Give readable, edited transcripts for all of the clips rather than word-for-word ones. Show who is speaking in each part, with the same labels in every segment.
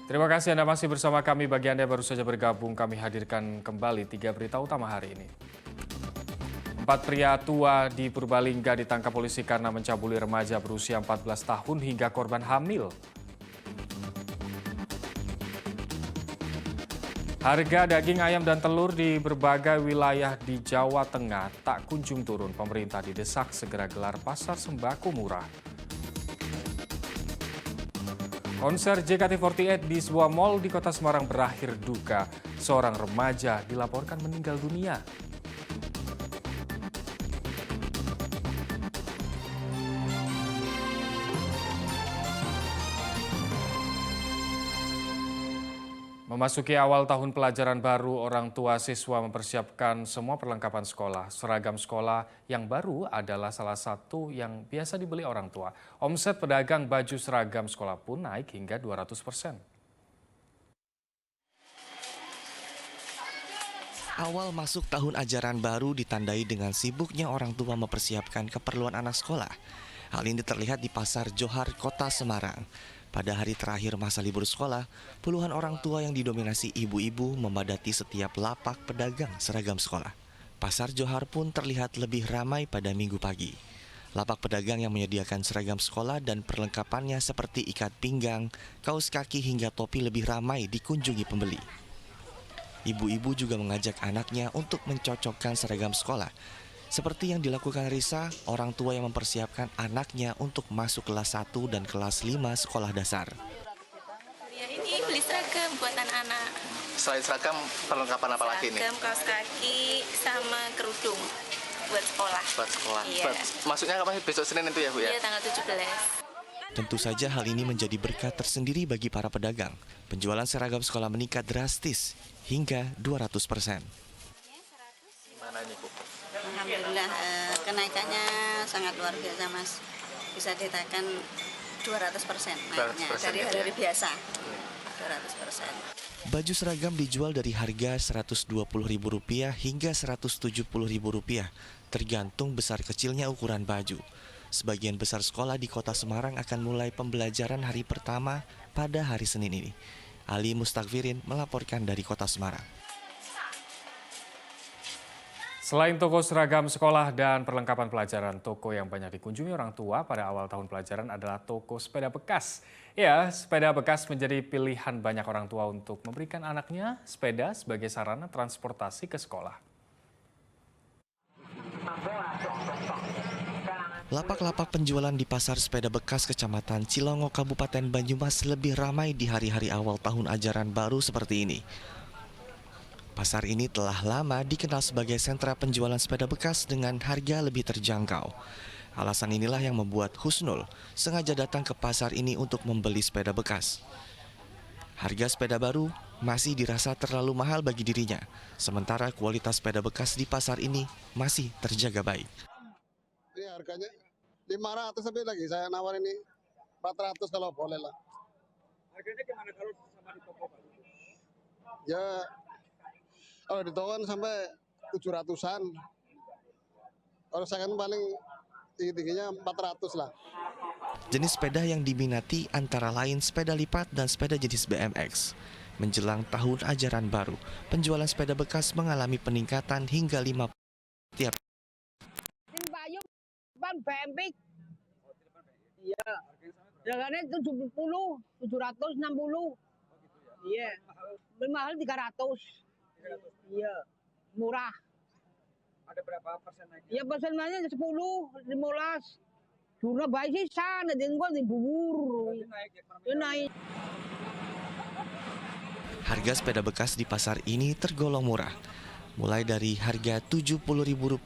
Speaker 1: Terima kasih Anda masih bersama kami. Bagi Anda yang baru saja bergabung, kami hadirkan kembali 3 berita utama hari ini. 4 pria tua di Purbalingga ditangkap polisi karena mencabuli remaja berusia 14 tahun hingga korban hamil. Harga daging ayam dan telur di berbagai wilayah di Jawa Tengah tak kunjung turun. Pemerintah didesak segera gelar pasar sembako murah. Konser JKT48 di sebuah mal di Kota Semarang berakhir duka. Seorang remaja dilaporkan meninggal dunia. Memasuki awal tahun pelajaran baru, orang tua siswa mempersiapkan semua perlengkapan sekolah. Seragam sekolah yang baru adalah salah satu yang biasa dibeli orang tua. Omset pedagang baju seragam sekolah pun naik hingga 200%.
Speaker 2: Awal masuk tahun ajaran baru ditandai dengan sibuknya orang tua mempersiapkan keperluan anak sekolah. Hal ini terlihat di Pasar Johar, Kota Semarang. Pada hari terakhir masa libur sekolah, puluhan orang tua yang didominasi ibu-ibu memadati setiap lapak pedagang seragam sekolah. Pasar Johar pun terlihat lebih ramai pada Minggu pagi. Lapak pedagang yang menyediakan seragam sekolah dan perlengkapannya seperti ikat pinggang, kaos kaki hingga topi lebih ramai dikunjungi pembeli. Ibu-ibu juga mengajak anaknya untuk mencocokkan seragam sekolah. Seperti yang dilakukan Risa, orang tua yang mempersiapkan anaknya untuk masuk kelas 1 dan kelas 5 sekolah dasar.
Speaker 3: Ya ini beli seragam buat anak-anak.
Speaker 4: Selain seragam, perlengkapan apa lagi nih?
Speaker 3: Seragam, kaos kaki, sama kerudung buat sekolah.
Speaker 4: Buat sekolah.
Speaker 3: Iya.
Speaker 4: Maksudnya kapan sih? Besok Senin itu ya Bu ya?
Speaker 3: Iya, tanggal 17.
Speaker 2: Tentu saja hal ini menjadi berkat tersendiri bagi para pedagang. Penjualan seragam sekolah meningkat drastis hingga 200%.
Speaker 4: Gimana ini Bu?
Speaker 5: Alhamdulillah kenaikannya sangat luar biasa Mas. Bisa ditekan 200% naiknya
Speaker 4: 200%
Speaker 5: dari
Speaker 4: ya?
Speaker 5: hari biasa. 200%.
Speaker 2: Baju seragam dijual dari harga Rp120.000 hingga Rp170.000, tergantung besar kecilnya ukuran baju. Sebagian besar sekolah di Kota Semarang akan mulai pembelajaran hari pertama pada hari Senin ini. Ali Mustakfirin melaporkan dari Kota Semarang.
Speaker 1: Selain toko seragam sekolah dan perlengkapan pelajaran, toko yang banyak dikunjungi orang tua pada awal tahun pelajaran adalah toko sepeda bekas. Ya, sepeda bekas menjadi pilihan banyak orang tua untuk memberikan anaknya sepeda sebagai sarana transportasi ke sekolah.
Speaker 2: Lapak-lapak penjualan di pasar sepeda bekas Kecamatan Cilongo, Kabupaten Banyumas lebih ramai di hari-hari awal tahun ajaran baru seperti ini. Pasar ini telah lama dikenal sebagai sentra penjualan sepeda bekas dengan harga lebih terjangkau. Alasan inilah yang membuat Husnul sengaja datang ke pasar ini untuk membeli sepeda bekas. Harga sepeda baru masih dirasa terlalu mahal bagi dirinya, sementara kualitas sepeda bekas di pasar ini masih terjaga baik.
Speaker 6: Ini harganya 500 tapi lagi saya nawar ini 400 kalau boleh lah.
Speaker 7: Harganya gimana kalau sama di toko?
Speaker 6: Ya kalau di toko kan sampai 700-an. Kalau saya kan paling tinggi-tingginya 400 lah.
Speaker 2: Jenis sepeda yang diminati antara lain sepeda lipat dan sepeda jenis BMX. Menjelang tahun ajaran baru, penjualan sepeda bekas mengalami peningkatan hingga 5 tiap.
Speaker 8: BMX. Iya. Harganya 70, 760. Iya. Mahal 300. Iya. Murah.
Speaker 7: Ada berapa persen naiknya?
Speaker 8: Ya persennya 10, 15. Dulu baik sih sana, jadi gua dibubur. Ya naik.
Speaker 2: Harga sepeda bekas di pasar ini tergolong murah. Mulai dari harga Rp70.000,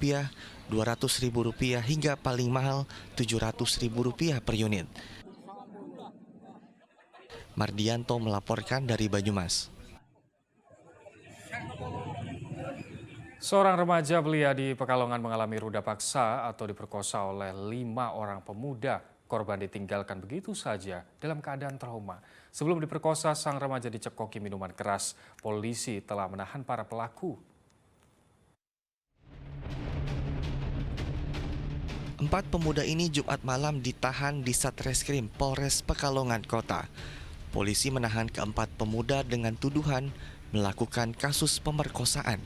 Speaker 2: Rp200.000 hingga paling mahal Rp700.000 per unit. Mardianto melaporkan dari Banyumas.
Speaker 1: Seorang remaja belia di Pekalongan mengalami ruda paksa atau diperkosa oleh 5 orang pemuda. Korban ditinggalkan begitu saja dalam keadaan trauma. Sebelum diperkosa, sang remaja dicekoki minuman keras. Polisi telah menahan para pelaku.
Speaker 2: 4 pemuda ini Jumat malam ditahan di Satreskrim Polres Pekalongan Kota. Polisi menahan keempat pemuda dengan tuduhan melakukan kasus pemerkosaan.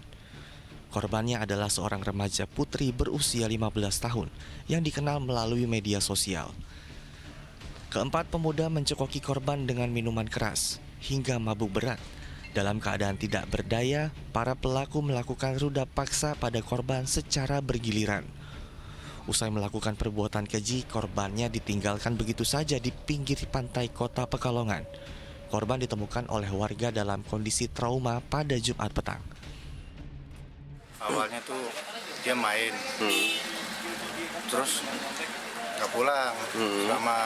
Speaker 2: Korbannya adalah seorang remaja putri berusia 15 tahun yang dikenal melalui media sosial. Keempat pemuda mencekoki korban dengan minuman keras hingga mabuk berat. Dalam keadaan tidak berdaya, para pelaku melakukan ruda paksa pada korban secara bergiliran. Usai melakukan perbuatan keji, korbannya ditinggalkan begitu saja di pinggir pantai kota Pekalongan. Korban ditemukan oleh warga dalam kondisi trauma pada Jumat petang.
Speaker 9: Awalnya tuh dia main, terus nggak pulang selama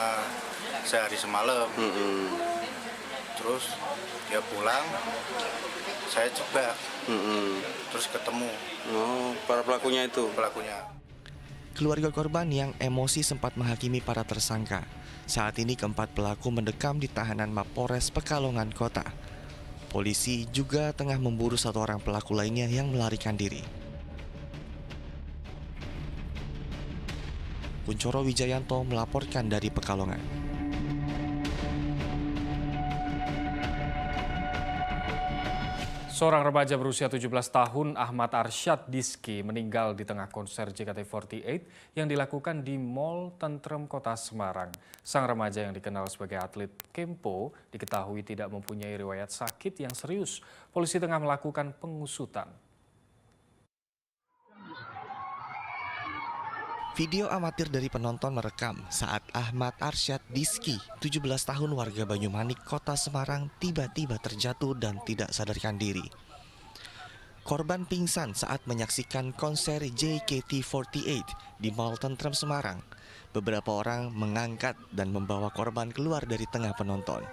Speaker 9: sehari semalam. Terus dia pulang, saya jebak, terus ketemu.
Speaker 10: Para pelakunya itu?
Speaker 9: Pelakunya.
Speaker 2: Keluarga korban yang emosi sempat menghakimi para tersangka. Saat ini keempat pelaku mendekam di tahanan Mapolres Pekalongan Kota. Polisi juga tengah memburu satu orang pelaku lainnya yang melarikan diri. Kuncoro Wijayanto melaporkan dari Pekalongan.
Speaker 1: Seorang remaja berusia 17 tahun, Ahmad Arsyad Diski, meninggal di tengah konser JKT48 yang dilakukan di Mall Tentrem Kota Semarang. Sang remaja yang dikenal sebagai atlet Kempo diketahui tidak mempunyai riwayat sakit yang serius. Polisi tengah melakukan pengusutan.
Speaker 2: Video amatir dari penonton merekam saat Ahmad Arsyad Diski, 17 tahun warga Banyumanik, Kota Semarang, tiba-tiba terjatuh dan tidak sadarkan diri. Korban pingsan saat menyaksikan konser JKT48 di Mall Tentrem Semarang. Beberapa orang mengangkat dan membawa korban keluar dari tengah penonton.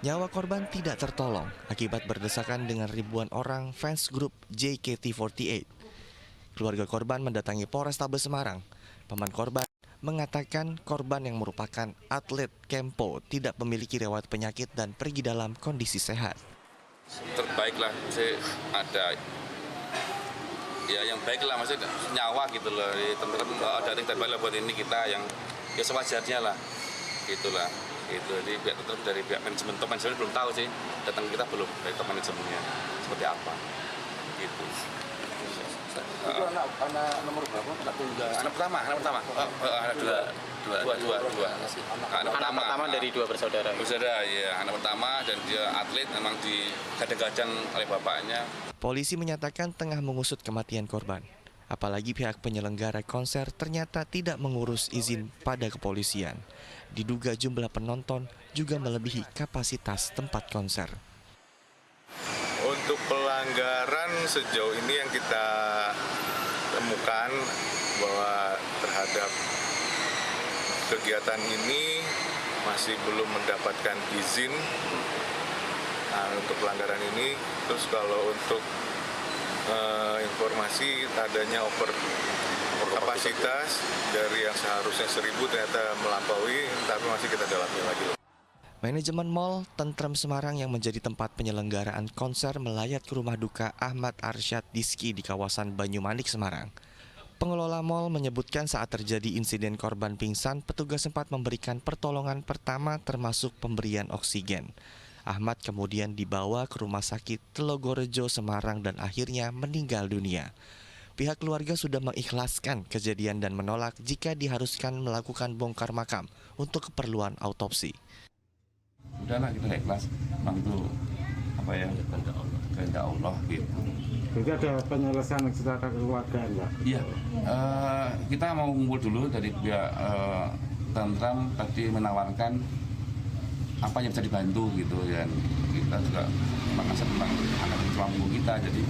Speaker 2: Nyawa korban tidak tertolong akibat berdesakan dengan ribuan orang fans grup JKT48. Keluarga korban mendatangi Polrestabes Semarang. Paman korban mengatakan korban yang merupakan atlet Kempo tidak memiliki riwayat penyakit dan pergi dalam kondisi sehat.
Speaker 10: Terbaiklah, ada ya yang baiklah, maksudnya nyawa gitu loh. Ada yang terbaik buat ini kita yang ya sewajarnya lah, gitulah. Gitu. Jadi tetap dari pihak manajemen, top manajemen belum tahu sih, datang kita belum dari top manajemennya seperti apa gitu.
Speaker 4: Itu anak nomor berapa?
Speaker 10: Anak pertama. Dua. Anak pertama dari dua bersaudara. Bersaudara, ya. Anak pertama dan dia atlet, memang digadang-gadang oleh bapaknya.
Speaker 2: Polisi menyatakan tengah mengusut kematian korban. Apalagi pihak penyelenggara konser ternyata tidak mengurus izin pada kepolisian. Diduga jumlah penonton juga melebihi kapasitas tempat konser.
Speaker 9: Untuk pelanggaran sejauh ini yang kita temukan bahwa terhadap kegiatan ini masih belum mendapatkan izin. Nah, untuk pelanggaran ini, terus kalau untuk informasi adanya kapasitas dari yang seharusnya 1.000 ternyata melampaui, tapi masih kita dalami lagi.
Speaker 2: Manajemen Mall Tentrem Semarang yang menjadi tempat penyelenggaraan konser melayat ke rumah duka Ahmad Arsyad Diski di kawasan Banyumanik, Semarang. Pengelola mall menyebutkan saat terjadi insiden korban pingsan, petugas sempat memberikan pertolongan pertama termasuk pemberian oksigen. Ahmad kemudian dibawa ke rumah sakit Telogorejo, Semarang dan akhirnya meninggal dunia. Pihak keluarga sudah mengikhlaskan kejadian dan menolak jika diharuskan melakukan bongkar makam untuk keperluan autopsi.
Speaker 10: Udahlah, kita ikhlas, memang itu apa ya, kehendak Allah gitu.
Speaker 11: Jadi ada penyelesaian secara keluarga enggak?
Speaker 10: Iya, kita mau ngumpul dulu dari pihak Tentrem tadi menawarkan apa yang bisa dibantu gitu, dan kita juga memang anak tuamu kita, jadi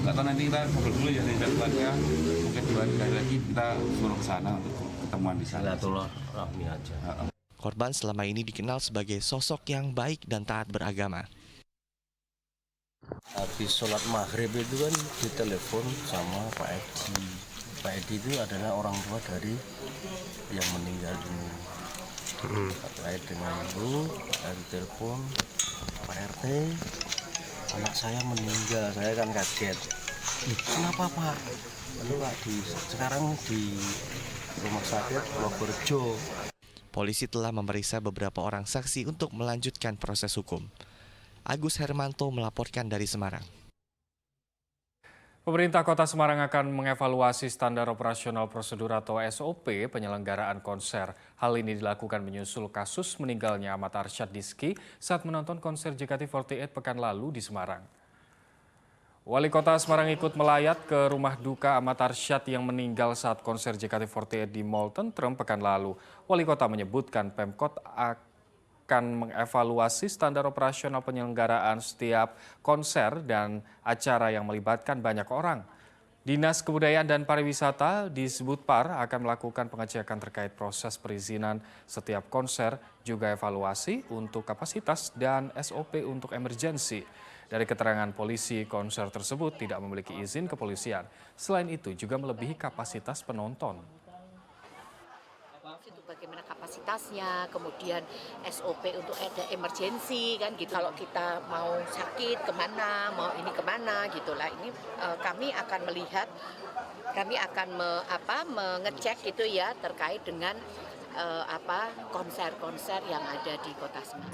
Speaker 10: nggak tahu nanti kita ngobrol dulu ya dari keluarga, mungkin 2 hari lagi kita suruh ke sana untuk ketemuan di sana.
Speaker 11: Silaturahmi aja.
Speaker 2: Korban selama ini dikenal sebagai sosok yang baik dan taat beragama.
Speaker 11: Habis sholat maghrib itu kan ditelepon sama Pak Edi. Pak Edi itu adalah orang tua dari yang meninggal ini. Terkait dengan itu, dari telepon Pak RT, anak saya meninggal. Saya kan kaget. Kenapa Pak? Lalu Pak sekarang di Rumah Sakit Purworejo.
Speaker 2: Polisi telah memeriksa beberapa orang saksi untuk melanjutkan proses hukum. Agus Hermanto melaporkan dari Semarang.
Speaker 1: Pemerintah Kota Semarang akan mengevaluasi standar operasional prosedur atau SOP penyelenggaraan konser. Hal ini dilakukan menyusul kasus meninggalnya Ahmad Arsyad Dizki saat menonton konser JKT48 pekan lalu di Semarang. Wali Kota Semarang ikut melayat ke rumah duka Ahmad Arsyad yang meninggal saat konser JKT48 di Mall Tentrem pekan lalu. Wali Kota menyebutkan Pemkot akan mengevaluasi standar operasional penyelenggaraan setiap konser dan acara yang melibatkan banyak orang. Dinas Kebudayaan dan Pariwisata disebut PAR akan melakukan pengecekan terkait proses perizinan setiap konser, juga evaluasi untuk kapasitas dan SOP untuk emergensi. Dari keterangan polisi, konser tersebut tidak memiliki izin kepolisian. Selain itu juga melebihi kapasitas penonton.
Speaker 12: Itu bagaimana kapasitasnya, kemudian SOP untuk ada emergensi kan gitu. Kalau kita mau sakit kemana, mau ini kemana gitulah. Ini kami akan melihat, kami akan mengecek gitu ya terkait dengan konser-konser yang ada di Kota Semarang.